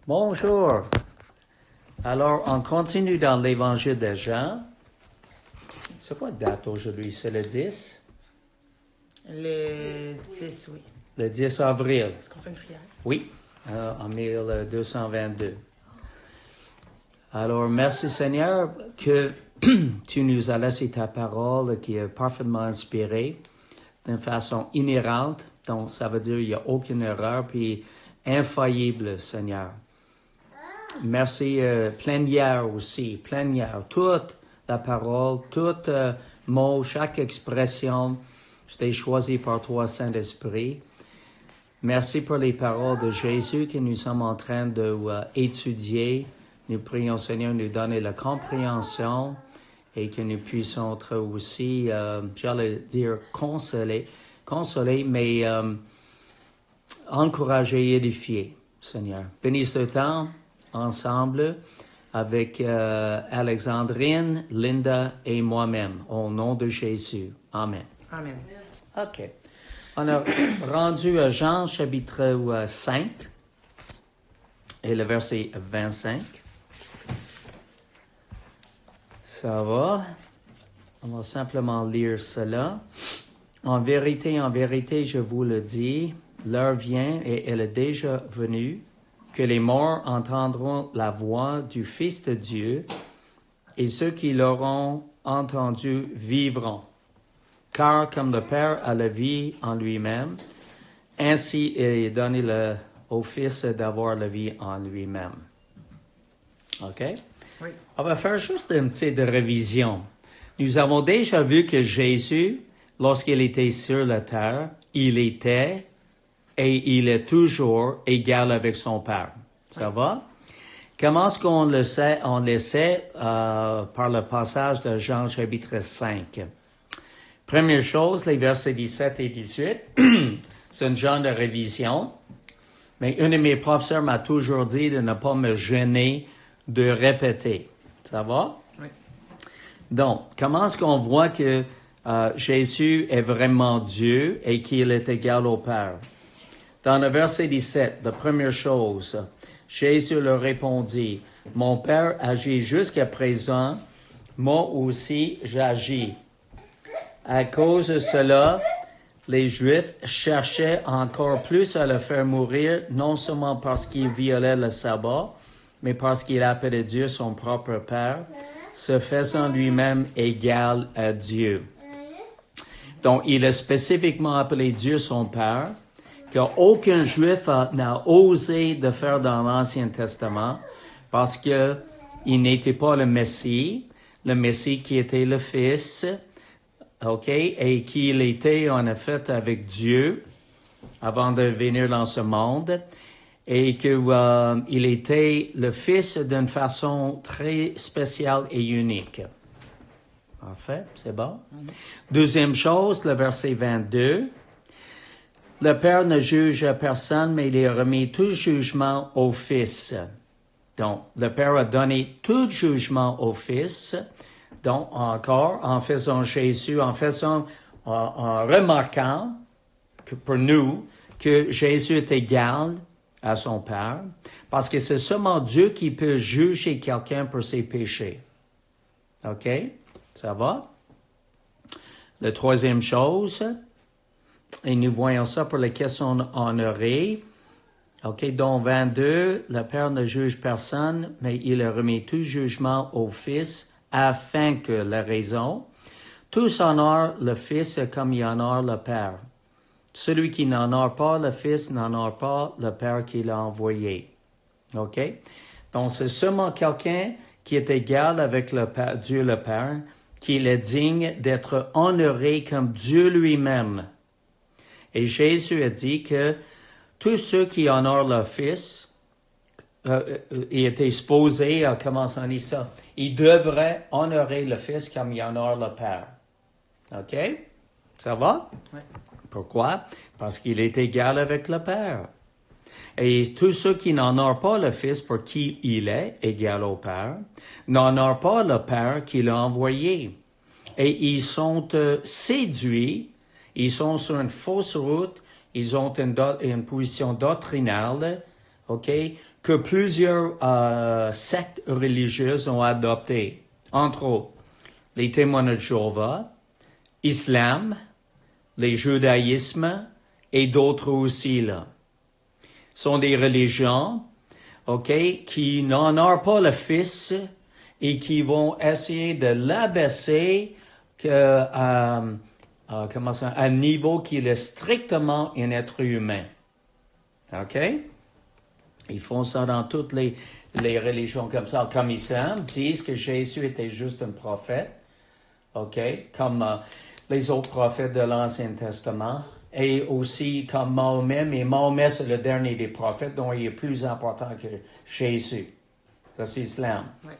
Bonjour. Alors, on continue dans l'Évangile de Jean. C'est quoi la date aujourd'hui? C'est le 10? Le 10, oui. Le 10 avril. Est-ce qu'on fait une prière? Oui, en 1222. Alors, merci Seigneur que tu nous as laissé ta parole qui est parfaitement inspirée d'une façon inhérente. Donc, ça veut dire qu'il n'y a aucune erreur, puis infaillible, Seigneur. Merci, plénière aussi, plénière. Toute la parole, tout mot, chaque expression, c'était choisi par toi, Saint-Esprit. Merci pour les paroles de Jésus que nous sommes en train d'étudier. Nous prions, Seigneur, nous donner la compréhension et que nous puissions être aussi, j'allais dire, consolés, mais encouragés et édifiés, Seigneur. Bénis ce temps ensemble avec Alexandrine, Linda et moi-même, au nom de Jésus. Amen. Amen. OK. On a rendu à Jean, chapitre 5, et le verset 25. Ça va. On va simplement lire cela. En vérité, je vous le dis, l'heure vient et elle est déjà venue, que les morts entendront la voix du Fils de Dieu, et ceux qui l'auront entendu vivront. Car comme le Père a la vie en lui-même, ainsi il est donné au Fils d'avoir la vie en lui-même. OK? Oui. On va faire juste une petite révision. Nous avons déjà vu que Jésus, lorsqu'il était sur la terre, il était et il est toujours égal avec son Père. Ça va? Comment est-ce qu'on le sait? On le sait par le passage de Jean chapitre 5. Première chose, les versets 17 et 18, c'est un genre de révision. Mais un de mes professeurs m'a toujours dit de ne pas me gêner de répéter. Ça va? Oui. Donc, comment est-ce qu'on voit que Jésus est vraiment Dieu et qu'il est égal au Père? Dans le verset 17, la première chose, Jésus leur répondit, « Mon Père agit jusqu'à présent, moi aussi j'agis. » À cause de cela, les Juifs cherchaient encore plus à le faire mourir, non seulement parce qu'il violait le sabbat, mais parce qu'il appelait Dieu son propre Père, se faisant lui-même égal à Dieu. Donc, il a spécifiquement appelé Dieu son Père, qu'aucun Juif n'a osé de faire dans l'Ancien Testament, parce que il n'était pas le Messie qui était le Fils, OK, et qu'il était en effet avec Dieu avant de venir dans ce monde, et que il était le Fils d'une façon très spéciale et unique. En fait, c'est bon. Deuxième chose, le verset 22. Le Père ne juge personne, mais il a remis tout jugement au Fils. Donc, le Père a donné tout jugement au Fils. Donc, encore, en faisant Jésus, en remarquant que pour nous, que Jésus est égal à son Père, parce que c'est seulement Dieu qui peut juger quelqu'un pour ses péchés. OK? Ça va? La troisième chose, et nous voyons ça pour les questions honorées. OK, dans 22, le Père ne juge personne, mais il a remis tout jugement au Fils, afin que la raison, tous honorent le Fils comme il honore le Père. Celui qui n'honore pas le Fils n'honore pas le Père qui l'a envoyé. OK? Donc, c'est seulement quelqu'un qui est égal avec le Père, Dieu le Père, qui est digne d'être honoré comme Dieu lui-même. Et Jésus a dit que tous ceux qui honorent le Fils, il était supposé, comment on dit ça, il devrait honorer le Fils comme il honore le Père. OK? Ça va? Oui. Pourquoi? Parce qu'il est égal avec le Père. Et tous ceux qui n'honorent pas le Fils pour qui il est égal au Père, n'honorent pas le Père qui l'a envoyé. Et ils sont séduits, ils sont sur une fausse route, ils ont une position doctrinale, OK, que plusieurs sectes religieuses ont adopté. Entre autres, les témoins de Jéhovah, Islam, les judaïsmes et d'autres aussi là. Sont des religions, qui n'honorent pas le Fils et qui vont essayer de l'abaisser à un niveau qu'il est strictement un être humain. OK? Ils font ça dans toutes les religions comme ça. Comme Islam, disent que Jésus était juste un prophète. OK? Comme les autres prophètes de l'Ancien Testament. Et aussi comme Mahomet. Mais Mahomet, c'est le dernier des prophètes, donc il est plus important que Jésus. Ça, c'est l'Islam. Ouais.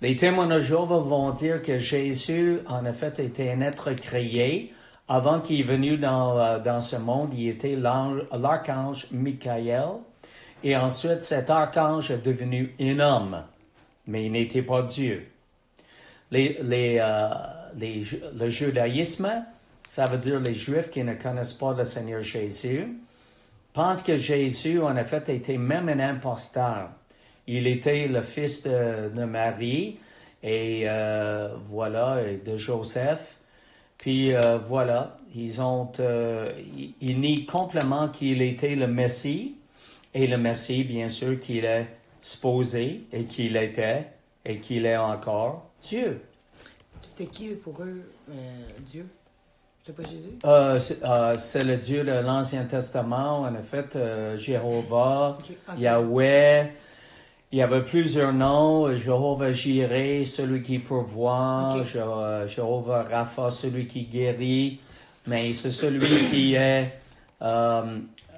Les témoins de Jéhovah vont dire que Jésus, en effet, était un être créé. Avant qu'il est venu dans ce monde, il était l'archange Michael. Et ensuite, cet archange est devenu un homme. Mais il n'était pas Dieu. Le judaïsme, ça veut dire les Juifs qui ne connaissent pas le Seigneur Jésus, pensent que Jésus, en effet, était même un imposteur. Il était le fils de Marie et de Joseph. Puis ils nient complètement qu'il était le Messie. Et le Messie, bien sûr, qu'il est supposé et qu'il était et qu'il est encore Dieu. C'était qui pour eux, Dieu? C'est pas Jésus? C'est le Dieu de l'Ancien Testament, en effet, Jéhovah, Yahweh. Il y avait plusieurs noms, Jéhovah Jireh, celui qui pourvoit, Jéhovah Rapha, celui qui guérit, mais c'est celui qui est,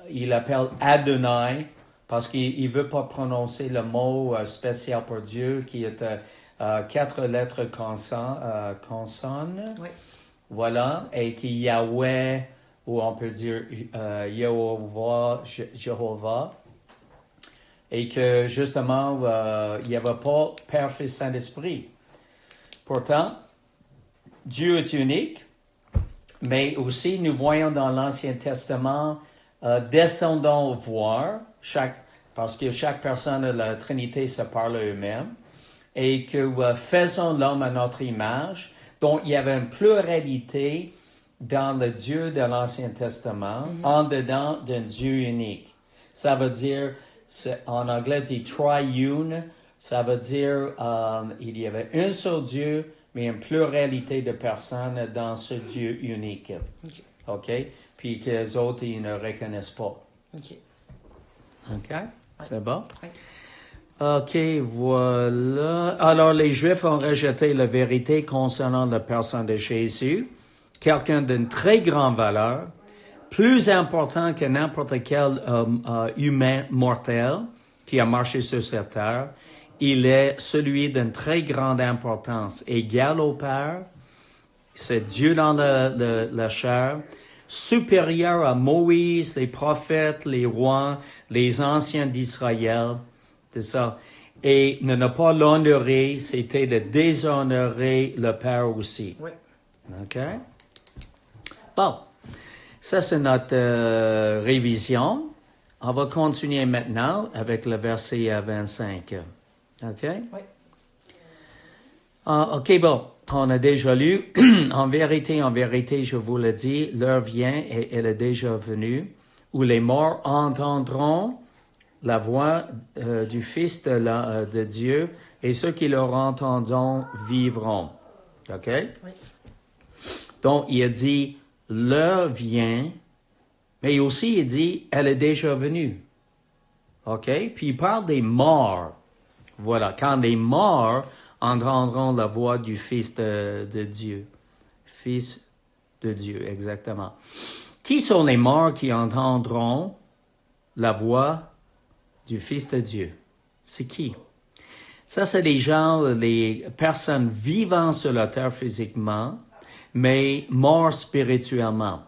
il appelle Adonai, parce qu'il veut pas prononcer le mot spécial pour Dieu, qui est 4 lettres consonnes. Oui. Voilà, et qui Yahweh, ou on peut dire Jéhovah. Et que, justement, il n'y avait pas Père, Fils, Saint-Esprit. Pourtant, Dieu est unique, mais aussi nous voyons dans l'Ancien Testament, descendons voir, parce que chaque personne de la Trinité se parle eux-mêmes, et que faisons l'homme à notre image, donc il y avait une pluralité dans le Dieu de l'Ancien Testament, en dedans d'un Dieu unique. Ça veut dire... En anglais, dit triune, ça veut dire il y avait un seul Dieu, mais une pluralité de personnes dans ce Dieu unique. OK? Puis que les autres, ils ne reconnaissent pas. OK? C'est bon? OK, voilà. Alors, les Juifs ont rejeté la vérité concernant la personne de Jésus, quelqu'un d'une très grande valeur, plus important que n'importe quel humain mortel qui a marché sur cette terre. Il est celui d'une très grande importance, égal au Père. C'est Dieu dans la chair, supérieur à Moïse, les prophètes, les rois, les anciens d'Israël. C'est ça. Et ne pas l'honorer, c'était de déshonorer le Père aussi. Oui. OK? Bon. Ça, c'est notre révision. On va continuer maintenant avec le verset 25. OK? Oui. OK, bon. On a déjà lu. En vérité, je vous le dis, l'heure vient et elle est déjà venue où les morts entendront la voix du Fils de Dieu et ceux qui leur entendront vivront. OK? Oui. Donc, il a dit... L'heure vient, mais aussi il dit, elle est déjà venue. OK? Puis il parle des morts. Voilà, quand les morts entendront la voix du Fils de Dieu. Fils de Dieu, exactement. Qui sont les morts qui entendront la voix du Fils de Dieu? C'est qui? Ça, c'est les gens, les personnes vivant sur la terre physiquement, mais mort spirituellement.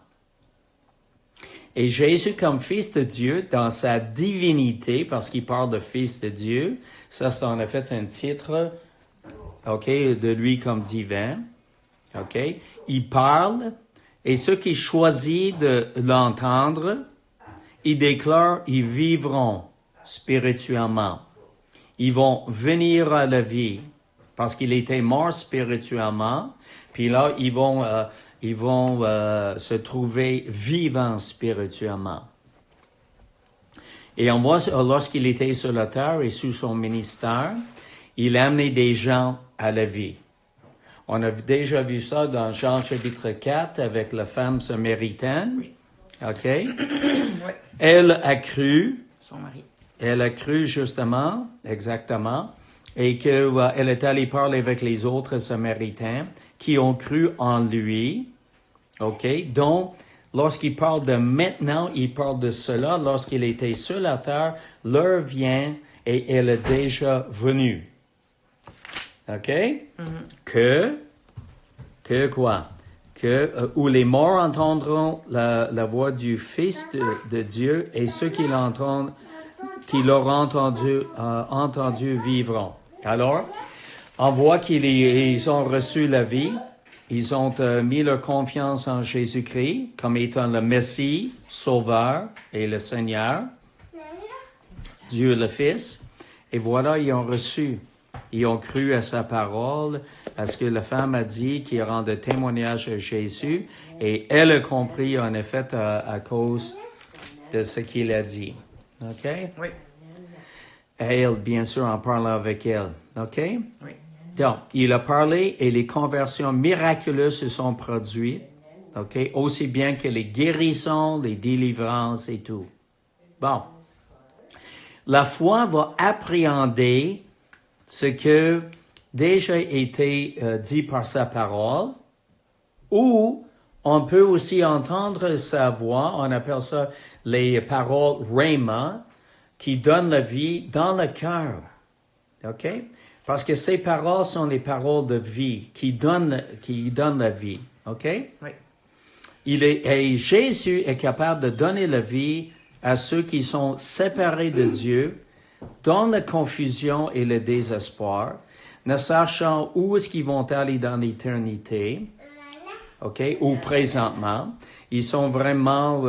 Et Jésus, comme Fils de Dieu, dans sa divinité, parce qu'il parle de Fils de Dieu, ça c'est en effet un titre, de lui comme divin, il parle, et ceux qui choisissent de l'entendre, il déclare, ils vivront. spirituellement. Ils vont venir à la vie parce qu'il était mort spirituellement. Puis là, ils vont se trouver vivants spirituellement. Et on voit, lorsqu'il était sur la terre et sous son ministère, il a amené des gens à la vie. On a déjà vu ça dans Jean chapitre 4 avec la femme samaritaine. Oui. OK? Oui. Elle a cru. Son mari. Elle a cru justement, exactement, et qu'elle est allée parler avec les autres Samaritains qui ont cru en lui. OK? Donc, lorsqu'il parle de maintenant, il parle de cela. Lorsqu'il était sur la terre, l'heure vient et elle est déjà venue. OK? Que quoi? Où les morts entendront la voix du Fils de Dieu et ceux qui l'auront entendu vivront. Alors, on voit qu'ils ont reçu la vie. Ils ont mis leur confiance en Jésus-Christ comme étant le Messie, Sauveur et le Seigneur, Dieu le Fils. Et voilà, ils ont reçu. Ils ont cru à sa parole, à ce que la femme a dit, qui rend de témoignage à Jésus. Et elle a compris, en effet, à cause de ce qu'il a dit. OK? Oui. Elle, bien sûr, en parlant avec elle. OK? Oui. Donc, il a parlé et les conversions miraculeuses se sont produites. OK? Aussi bien que les guérisons, les délivrances et tout. Bon. La foi va appréhender ce que déjà été dit par sa parole, ou on peut aussi entendre sa voix, on appelle ça les paroles rhéma, qui donnent la vie dans le cœur. OK? Parce que ces paroles sont les paroles de vie, qui donnent la vie. OK? Oui. Et Jésus est capable de donner la vie à ceux qui sont séparés de Dieu, dans la confusion et le désespoir, ne sachant où est-ce qu'ils vont aller dans l'éternité, OK, ou présentement. Ils sont vraiment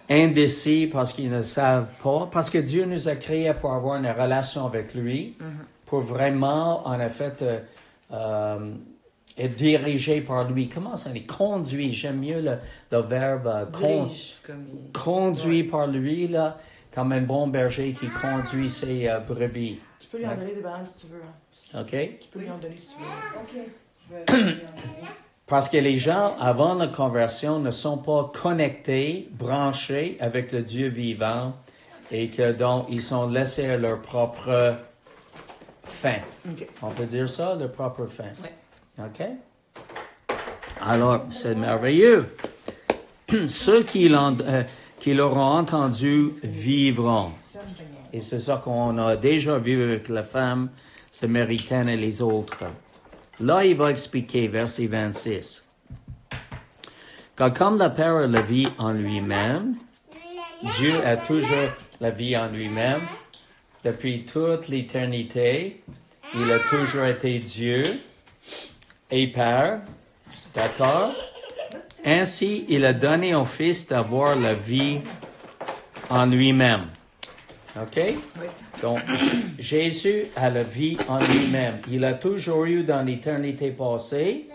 indécis parce qu'ils ne savent pas, parce que Dieu nous a créés pour avoir une relation avec lui, pour vraiment, en effet, être dirigé par lui. Comment ça dit? Conduit. J'aime mieux le verbe Dirige, conduit par lui, là. Comme un bon berger qui conduit ses brebis. Tu peux lui en donner des bananes si tu veux. Hein. OK? Tu peux lui en donner si tu veux. OK. Parce que les gens, avant la conversion, ne sont pas connectés, branchés avec le Dieu vivant et que donc ils sont laissés à leur propre fin. OK. On peut dire ça, leur propre fin. Oui. OK? Alors, c'est merveilleux. Ceux qui l'auront entendu vivront. Et c'est ça qu'on a déjà vu avec la femme samaritaine et les autres. Là, il va expliquer, verset 26. Car comme le Père a la vie en lui-même, Dieu a toujours la vie en lui-même. Depuis toute l'éternité, il a toujours été Dieu et Père. D'accord? Ainsi, il a donné au Fils d'avoir la vie en lui-même. OK? Oui. Donc, Jésus a la vie en lui-même. Il a toujours eu dans l'éternité passée.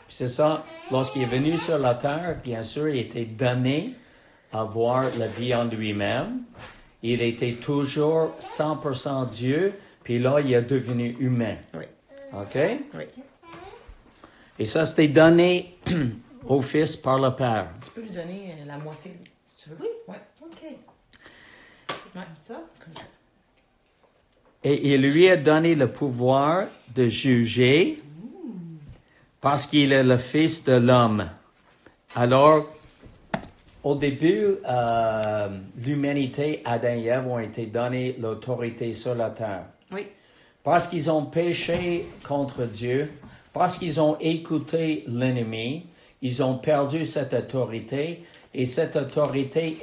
Puis c'est ça, lorsqu'il est venu sur la terre, bien sûr, il était donné à avoir la vie en lui-même. Il était toujours 100% Dieu, puis là, il est devenu humain. Oui. OK? Oui. Et ça, c'était donné au Fils par le Père. Tu peux lui donner la moitié si tu veux. Oui. Ouais. OK. Ouais. Ça? Comme ça. Et il lui a donné le pouvoir de juger parce qu'il est le Fils de l'homme. Alors, au début, l'humanité, Adam et Ève, ont été donnés l'autorité sur la terre. Oui. Parce qu'ils ont péché contre Dieu, parce qu'ils ont écouté l'ennemi, ils ont perdu cette autorité et cette autorité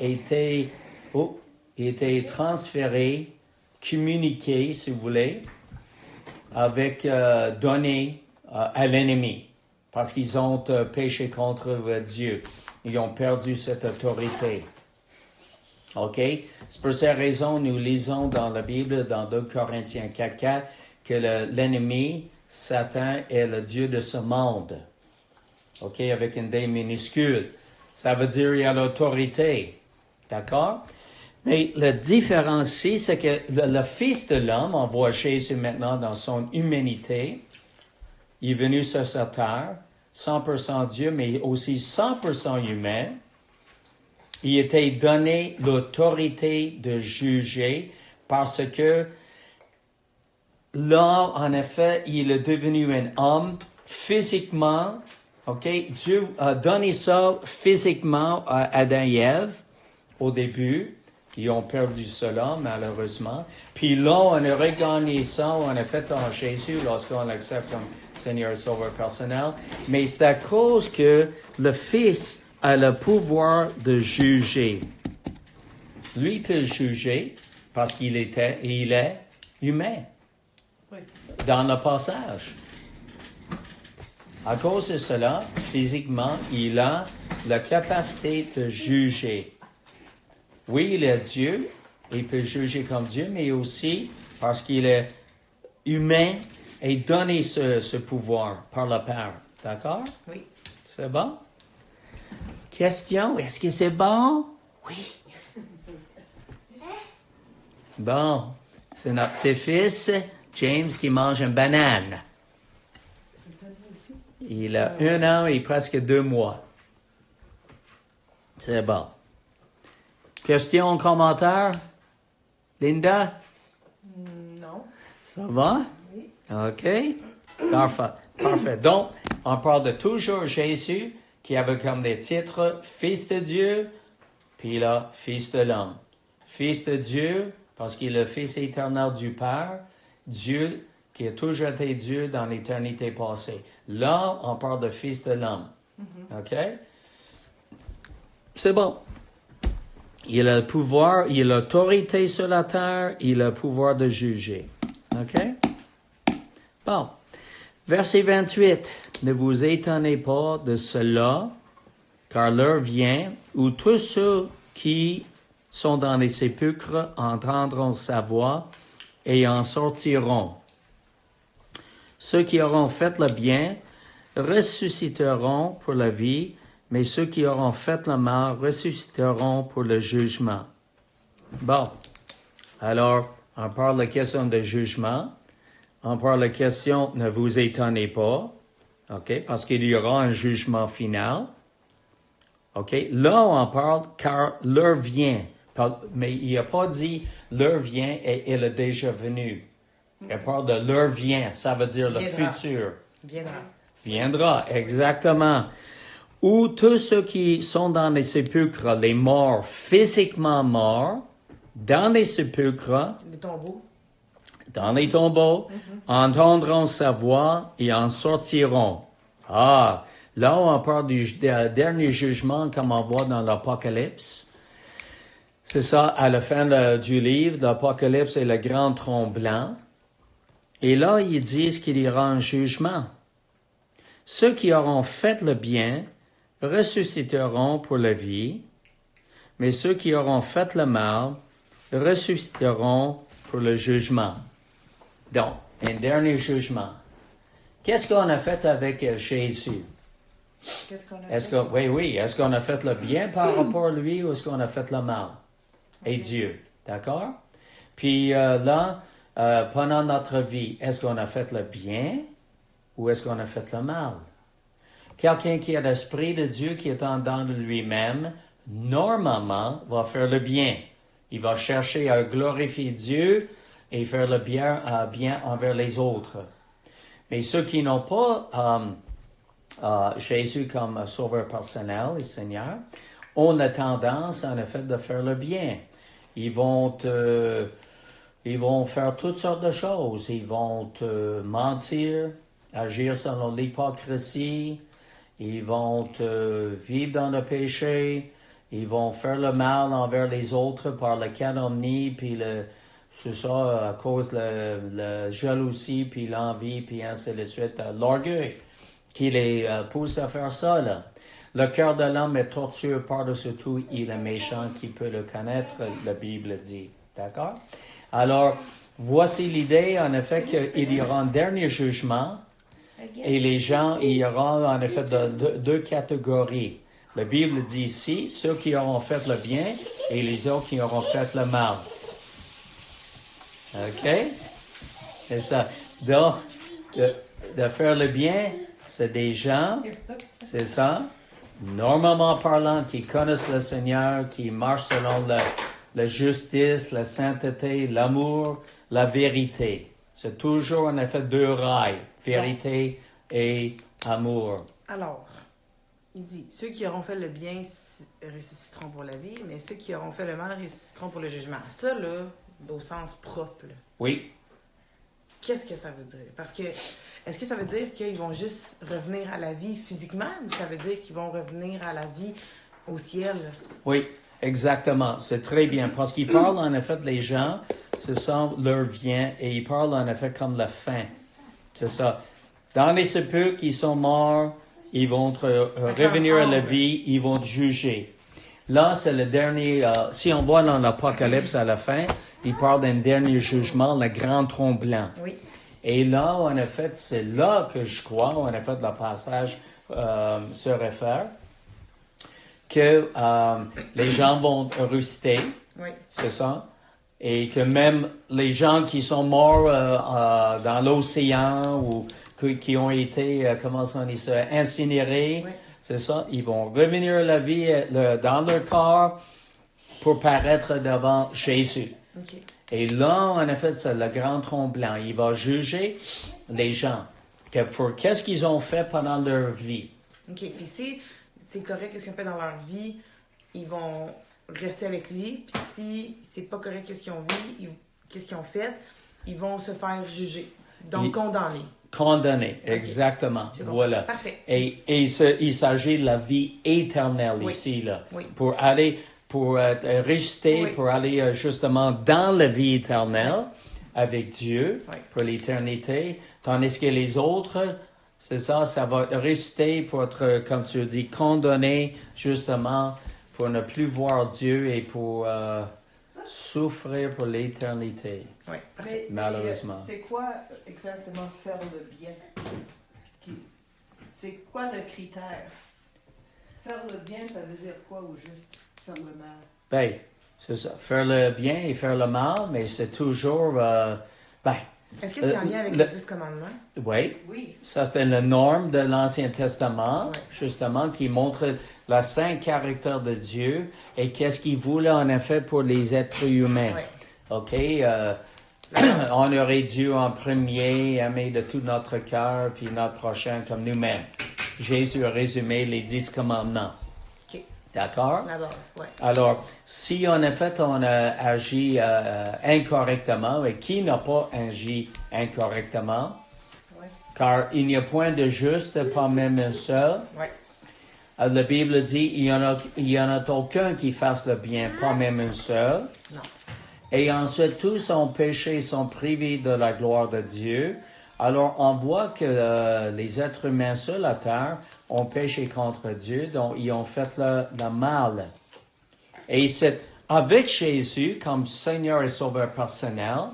était transférée, communiquée, si vous voulez, avec donnée à l'ennemi. Parce qu'ils ont péché contre Dieu. Ils ont perdu cette autorité. OK? C'est pour cette raison nous lisons dans la Bible, dans 2 Corinthiens 4:4, que l'ennemi, Satan, est le Dieu de ce monde. OK? Avec une D minuscule. Ça veut dire qu'il y a l'autorité. D'accord? Mais la différence ici, c'est que le Fils de l'homme, on voit Jésus maintenant dans son humanité, il est venu sur cette terre, 100% Dieu, mais aussi 100% humain. Il était donné l'autorité de juger parce que là, en effet, il est devenu un homme physiquement. OK? Dieu a donné ça physiquement à Adam et Ève au début. Ils ont perdu cela, malheureusement. Puis là, on a regagné ça, on a fait en Jésus lorsqu'on l'accepte comme Seigneur et Sauveur personnel. Mais c'est à cause que le Fils a le pouvoir de juger. Lui peut juger parce il est humain. Oui. Dans le passage. À cause de cela, physiquement, il a la capacité de juger. Oui, il est Dieu, il peut juger comme Dieu, mais aussi parce qu'il est humain et donné ce pouvoir par le Père. D'accord? Oui. C'est bon? Question, est-ce que c'est bon? Oui. Bon, c'est notre petit-fils, James, qui mange une banane. Il a 1 an et presque 2 mois. C'est bon. Question, commentaire? Linda? Non. Ça va? Oui. OK. Parfait. Donc, on parle de toujours Jésus, qui avait comme des titres Fils de Dieu, puis là, Fils de l'homme. Fils de Dieu, parce qu'il est le Fils éternel du Père. Dieu, qui a toujours été Dieu dans l'éternité passée. Là, on parle de Fils de l'homme. OK? C'est bon. Il a le pouvoir, il a l'autorité sur la terre, il a le pouvoir de juger. OK? Bon. Verset 28. Ne vous étonnez pas de cela, car l'heure vient où tous ceux qui sont dans les sépulcres entendront sa voix et en sortiront. Ceux qui auront fait le bien ressusciteront pour la vie, mais ceux qui auront fait le mal ressusciteront pour le jugement. Bon, alors, on parle de question de jugement. On parle de question, ne vous étonnez pas, OK, parce qu'il y aura un jugement final. OK, là, on parle car l'heure vient. Mais il n'a pas dit l'heure vient et elle est déjà venue. Il parle de l'heure vient, ça veut dire le futur. Viendra, exactement. Où tous ceux qui sont dans les sépulcres, les morts, physiquement morts, dans les sépulcres, Les tombeaux. dans les tombeaux, entendront sa voix et en sortiront. Ah, là on parle du dernier jugement comme on voit dans l'Apocalypse. C'est ça, à la fin du livre, l'Apocalypse est le grand trône blanc. Et là, ils disent qu'il y aura un jugement. Ceux qui auront fait le bien ressusciteront pour la vie, mais ceux qui auront fait le mal ressusciteront pour le jugement. Donc, un dernier jugement. Qu'est-ce qu'on a fait avec Jésus? Qu'est-ce qu'on a fait? Oui. Est-ce qu'on a fait le bien par rapport à lui ou est-ce qu'on a fait le mal? Et Dieu. D'accord? Puis là, pendant notre vie, est-ce qu'on a fait le bien ou est-ce qu'on a fait le mal? Quelqu'un qui a l'Esprit de Dieu qui est en dedans de lui-même, normalement, va faire le bien. Il va chercher à glorifier Dieu et faire le bien envers les autres. Mais ceux qui n'ont pas Jésus comme sauveur personnel et Seigneur ont la tendance, en effet, de faire le bien. Ils vont faire toutes sortes de choses. Ils vont mentir, agir selon l'hypocrisie. Ils vont vivre dans le péché. Ils vont faire le mal envers les autres par la calomnie, puis c'est ça, à cause de la jalousie, puis l'envie, puis ainsi de suite, l'orgueil qui les pousse à faire ça, là. Le cœur de l'homme est tortueux par-dessus tout, il est méchant, qui peut le connaître, la Bible dit. D'accord? Alors, voici l'idée, en effet, qu'il y aura un dernier jugement, et les gens, il y aura, en effet, deux catégories. La Bible dit ici, ceux qui auront fait le bien, et les autres qui auront fait le mal. OK? C'est ça. Donc, de faire le bien, c'est des gens, c'est ça, normalement parlant, qui connaissent le Seigneur, qui marchent selon la justice, la sainteté, l'amour, la vérité. C'est toujours en effet deux rails, vérité et amour. Alors, il dit, ceux qui auront fait le bien ressusciteront pour la vie, mais ceux qui auront fait le mal ressusciteront pour le jugement. Ça, là, au sens propre, là, Oui. qu'est-ce que ça veut dire? Parce que, est-ce que ça veut dire qu'ils vont juste revenir à la vie physiquement ou ça veut dire qu'ils vont revenir à la vie au ciel? Oui, exactement. C'est très bien. Parce qu'il parle en effet des gens, ce sont leur bien, et il parle en effet comme la fin. C'est ça. Dans les sépulcres qui sont morts, ils vont revenir à la vie, ils vont juger. Là, c'est le dernier, si on voit dans l'Apocalypse à la fin, il parle d'un dernier jugement, le grand tremblement. Oui. Et là, en effet, c'est là que je crois, en effet, le passage se réfère, que les gens vont ressusciter, Oui. c'est ça, et que même les gens qui sont morts dans l'océan ou qui ont été, comment on dit ça, incinérés, Oui. c'est ça, ils vont revenir à la vie dans leur corps pour paraître devant Jésus. OK. Et là, en effet, c'est le grand tremblement. Il va juger les gens pour qu'est-ce qu'ils ont fait pendant leur vie. OK. Puis si c'est correct ce qu'ils ont fait dans leur vie, ils vont rester avec lui. Puis si c'est pas correct qu'est-ce qu'ils ont vu, qu'est-ce qu'ils ont fait, ils vont se faire juger. Donc condamner. Condamné, Okay. Exactement. Voilà. Parfait. Et il s'agit de la vie éternelle Oui. ici, là. Oui. Pour rester, Oui. pour aller justement dans la vie éternelle avec Dieu Oui. pour l'éternité. Tandis que les autres, c'est ça, ça va rester pour être, comme tu dis, condamné justement pour ne plus voir Dieu et pour souffrir pour l'éternité. Oui. Mais, Malheureusement. c'est quoi exactement faire le bien? C'est quoi le critère? Faire le bien, ça veut dire quoi au juste? Faire le mal? Ben, c'est ça. Faire le bien et faire le mal, mais c'est toujours, Est-ce que c'est en lien avec le- les 10 commandements? oui. Oui. Ça, c'est la norme de l'Ancien Testament, Ouais. justement, qui montre le saint caractère de Dieu et qu'est-ce qu'il voulait en effet pour les êtres humains. Ouais. OK? Honorer Dieu en premier, aimer de tout notre cœur, puis notre prochain comme nous-mêmes. Jésus a résumé les 10 commandements. OK. D'accord? La base, ouais. Alors, si en effet on a agi incorrectement, et qui n'a pas agi incorrectement, Ouais. car il n'y a point de juste, pas même un seul. Ouais. La Bible dit, il y en a aucun qui fasse le bien, pas même un seul. Non. Et ensuite, tous ont péché, sont privés de la gloire de Dieu. Alors, on voit que les êtres humains sur la terre ont péché contre Dieu, donc ils ont fait le mal. Et c'est avec Jésus, comme Seigneur et Sauveur personnel,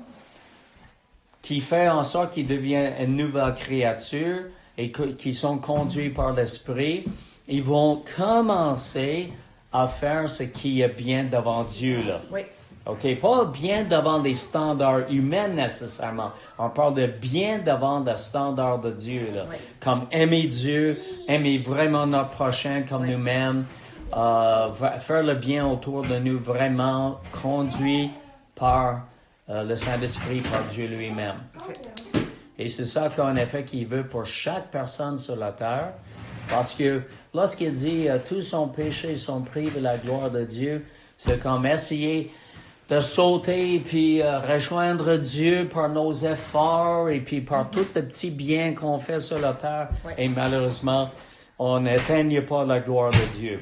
qui fait en sorte qu'ils deviennent une nouvelle créature et qui sont conduits par l'Esprit, ils vont commencer à faire ce qui est bien devant Dieu, là. Oui. OK, pas bien devant des standards humains nécessairement. On parle de bien devant le standard de Dieu, là. Oui. Comme aimer Dieu, aimer vraiment notre prochain comme Oui. nous-mêmes, faire le bien autour de nous vraiment conduit par le Saint-Esprit, par Dieu lui-même. Et c'est ça qu'en effet qu'il veut pour chaque personne sur la terre. Parce que lorsqu'il dit tous sont péchés, sont privés de la gloire de Dieu, c'est comme essayer de sauter puis rejoindre Dieu par nos efforts et puis par tous les petits biens qu'on fait sur la terre. Ouais. Et malheureusement, on n'atteigne pas la gloire de Dieu.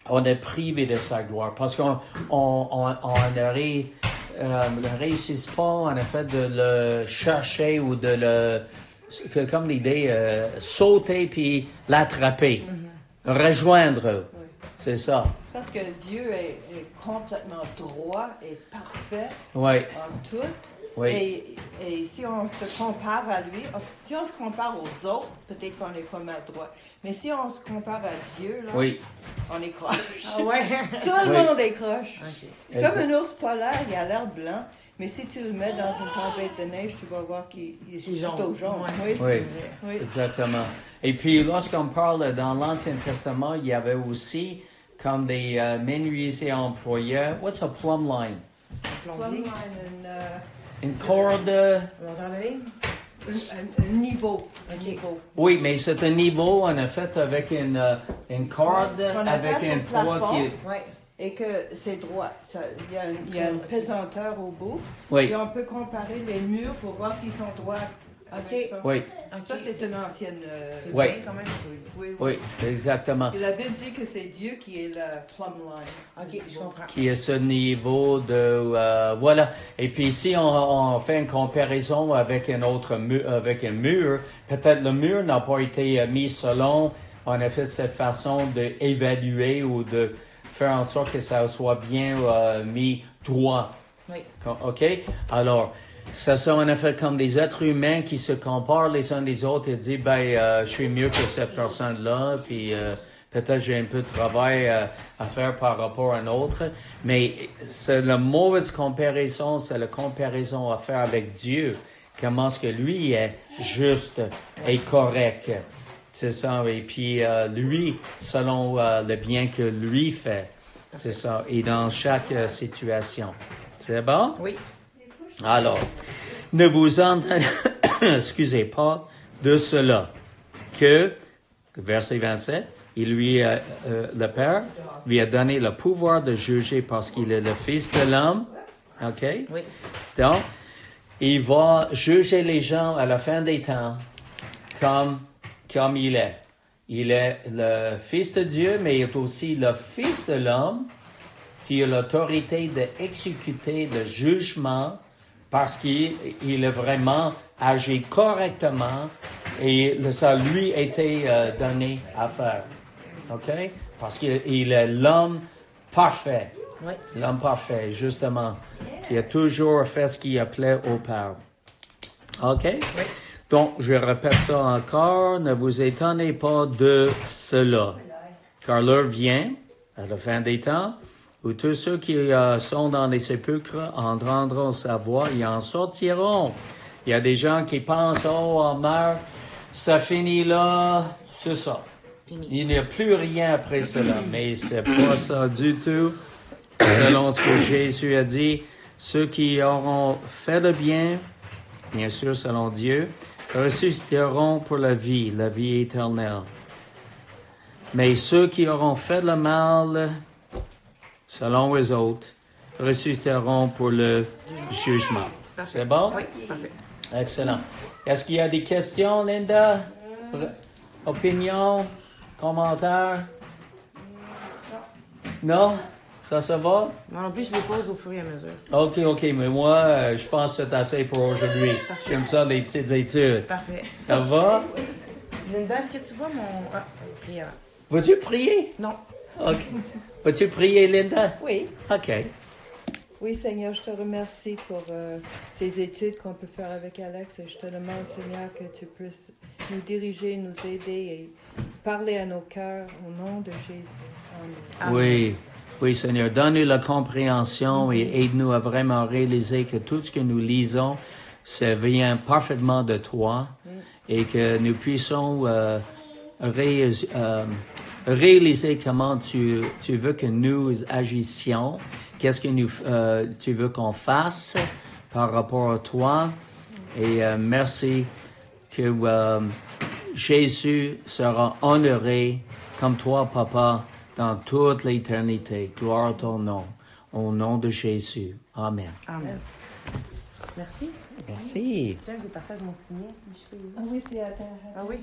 On est privé de sa gloire parce qu'on ne réussit pas en effet de le chercher ou de comme l'idée sauter puis l'attraper. Rejoindre. Oui. C'est ça. Parce que Dieu est complètement droit et parfait Oui, en tout. oui, Et si on se compare à lui, si on se compare aux autres, peut-être qu'on est pas mal droit. Mais si on se compare à Dieu, là, oui. on est croche. Ah ouais? Tout le Oui. monde est croche. Ok. C'est comme un ours polaire, il a l'air blanc, mais si tu le mets dans une tempête de neige, tu vas voir qu'il est C'est jaune. plutôt jaune. Ouais. Oui. Oui. Oui. Exactement. Et puis, lorsqu'on parle dans l'Ancien Testament, il y avait aussi comme des menuisiers employés. What's a plumb line? Plombier. Une corde. Longueur de ligne? Un niveau. Un Ok. niveau. Oui, mais c'est un niveau, en effet, avec une corde, Qu'on avec attache un au poids plafond. qui... Ouais. Et que c'est droit. Il y a une pesanteur au bout. Oui, Et on peut comparer les murs pour voir s'ils sont droits avec Ok. ça. oui, Ok. Ça, c'est une ancienne... C'est Ouais. bien quand même. oui, oui, exactement. Et la Bible dit que c'est Dieu qui est la plumb line. Ok, je comprends. Qui est ce niveau de... voilà. Et puis si on fait une comparaison avec un autre mur, avec un mur, peut-être le mur n'a pas été mis selon, en effet, cette façon d'évaluer ou de faire en sorte que ça soit bien mis droit. Oui. OK? Alors, ça sont en effet comme des êtres humains qui se comparent les uns des autres et disent, je suis mieux que cette personne-là, puis peut-être j'ai un peu de travail à faire par rapport à un autre. Mais c'est la mauvaise comparaison, c'est la comparaison à faire avec Dieu. Comment est-ce que lui est juste et correct. C'est ça. Et puis, lui, selon le bien que lui fait. C'est ça. Et dans chaque situation. C'est bon? Oui. Alors, ne vous entendez, excusez pas, de cela, que, verset 27, le Père lui a donné le pouvoir de juger parce qu'il est le Fils de l'homme. OK? Oui. Donc, il va juger les gens à la fin des temps comme il est. Il est le Fils de Dieu, mais il est aussi le Fils de l'homme qui a l'autorité d'exécuter le jugement parce qu'il a vraiment agi correctement et ça lui a été donné à faire. OK? Parce qu'il est l'homme parfait. Oui. L'homme parfait, justement, qui a toujours fait ce qui plaît au Père. OK? Oui. Donc, je répète ça encore, ne vous étonnez pas de cela, car l'heure vient, à la fin des temps, où tous ceux qui sont dans les sépulcres entendront sa voix et en sortiront. Il y a des gens qui pensent, on meurt, ça finit là, c'est ça. Fini. Il n'y a plus rien après cela, mais c'est pas ça du tout. Selon ce que Jésus a dit, ceux qui auront fait le bien, bien sûr selon Dieu, ressusciteront pour la vie éternelle. Mais ceux qui auront fait le mal, selon les autres, ressusciteront pour le jugement. Parfait. C'est bon? Oui, c'est parfait. Excellent. Est-ce qu'il y a des questions, Linda? Opinions? Commentaires? Non? Ça se va? Moi non plus, je les pose au fur et à mesure. OK, mais moi, je pense que c'est assez pour aujourd'hui. Parfait. J'aime ça, les petites études. Parfait. Ça va? Linda, est-ce que tu vois mon... Ah, prière. Vas-tu prier? Non. OK. Vas-tu prier, Linda? Oui. OK. Oui, Seigneur, je te remercie pour ces études qu'on peut faire avec Alex. Et je te demande, Seigneur, que tu puisses nous diriger, nous aider et parler à nos cœurs au nom de Jésus. Amen. Oui, Seigneur, donne-nous la compréhension et aide-nous à vraiment réaliser que tout ce que nous lisons, ça vient parfaitement de toi et que nous puissions réaliser comment tu veux que nous agissions, qu'est-ce que tu veux qu'on fasse par rapport à toi. Et merci que Jésus sera honoré comme toi, Papa, dans toute l'éternité. Gloire à ton nom. Au nom de Jésus. Amen. Amen. Merci. Merci. James, j'ai passé avec mon signet. Ah oui, c'est à terre. Ah oui?